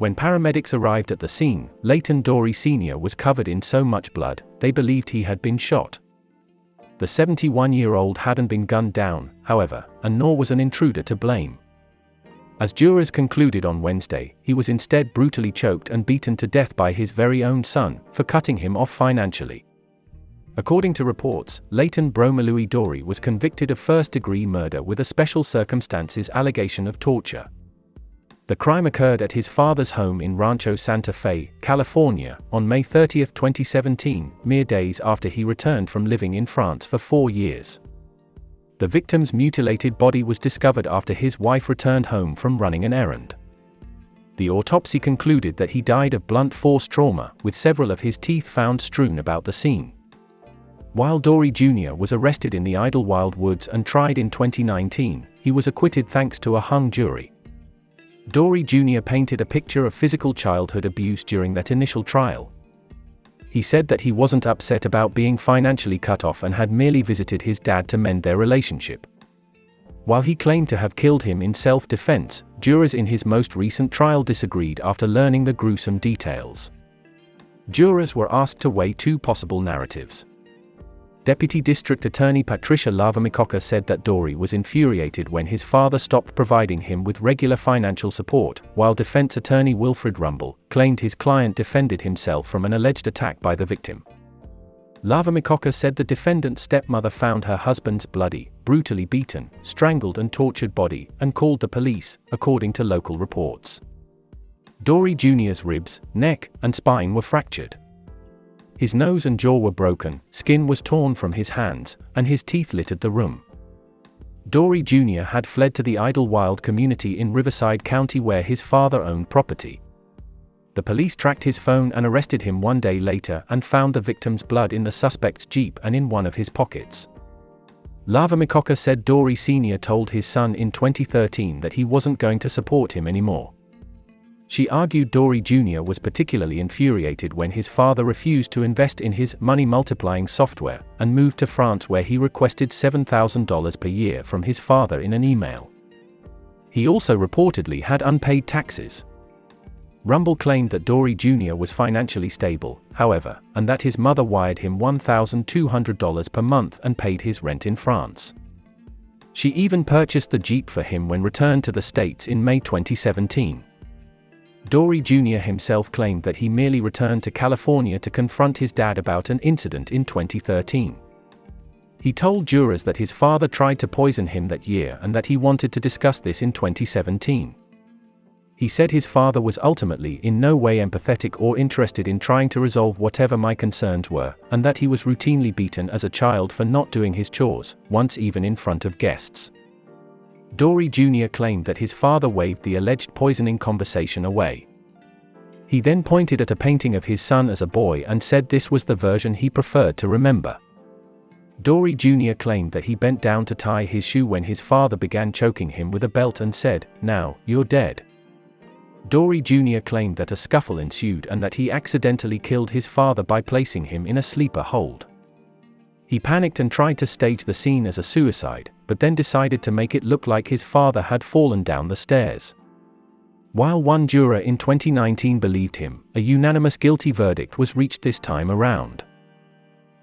When paramedics arrived at the scene, Leighton Dorey Sr. was covered in so much blood, they believed he had been shot. The 71-year-old hadn't been gunned down, however, and nor was an intruder to blame. As jurors concluded on Wednesday, he was instead brutally choked and beaten to death by his very own son, for cutting him off financially. According to reports, Leighton Bromiluy Dorey was convicted of first-degree murder with a special circumstances allegation of torture. The crime occurred at his father's home in Rancho Santa Fe, California, on May 30, 2017, mere days after he returned from living in France for 4 years. The victim's mutilated body was discovered after his wife returned home from running an errand. The autopsy concluded that he died of blunt force trauma, with several of his teeth found strewn about the scene. While Dorey Jr. was arrested in the Idyllwild woods and tried in 2019, he was acquitted thanks to a hung jury. Dorey Jr. painted a picture of physical childhood abuse during that initial trial. He said that he wasn't upset about being financially cut off and had merely visited his dad to mend their relationship. While he claimed to have killed him in self-defense, jurors in his most recent trial disagreed after learning the gruesome details. Jurors were asked to weigh two possible narratives. Deputy District Attorney Patricia Lavamikoka said that Dorey was infuriated when his father stopped providing him with regular financial support, while defense attorney Wilfred Rumble claimed his client defended himself from an alleged attack by the victim. Lavamikoka said the defendant's stepmother found her husband's bloody, brutally beaten, strangled and tortured body and called the police, according to local reports. Dorey Jr.'s ribs, neck, and spine were fractured. His nose and jaw were broken, skin was torn from his hands, and his teeth littered the room. Dorey Jr. had fled to the Idyllwild community in Riverside County where his father owned property. The police tracked his phone and arrested him 1 day later and found the victim's blood in the suspect's Jeep and in one of his pockets. Lavamikoka said Dorey Sr. told his son in 2013 that he wasn't going to support him anymore. She argued Dorey Jr. was particularly infuriated when his father refused to invest in his money-multiplying software and moved to France where he requested $7,000 per year from his father in an email. He also reportedly had unpaid taxes. Rumble claimed that Dorey Jr. was financially stable, however, and that his mother wired him $1,200 per month and paid his rent in France. She even purchased the Jeep for him when returned to the States in May 2017. Dorey Jr. himself claimed that he merely returned to California to confront his dad about an incident in 2013. He told jurors that his father tried to poison him that year and that he wanted to discuss this in 2017. He said his father was ultimately in no way empathetic or interested in trying to resolve whatever my concerns were, and that he was routinely beaten as a child for not doing his chores, once even in front of guests. Dorey Jr. claimed that his father waved the alleged poisoning conversation away. He then pointed at a painting of his son as a boy and said this was the version he preferred to remember. Dorey Jr. claimed that he bent down to tie his shoe when his father began choking him with a belt and said, "Now, you're dead." Dorey Jr. claimed that a scuffle ensued and that he accidentally killed his father by placing him in a sleeper hold. He panicked and tried to stage the scene as a suicide, but then decided to make it look like his father had fallen down the stairs. While one juror in 2019 believed him, a unanimous guilty verdict was reached this time around.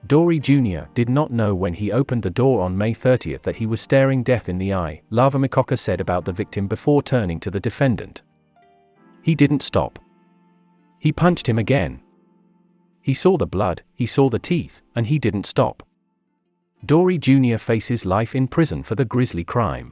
Dorey Jr. did not know when he opened the door on May 30 that he was staring death in the eye, Lavamikoka said about the victim before turning to the defendant. He didn't stop. He punched him again. He saw the blood, he saw the teeth, and he didn't stop. Dorey Jr. faces life in prison for the grisly crime.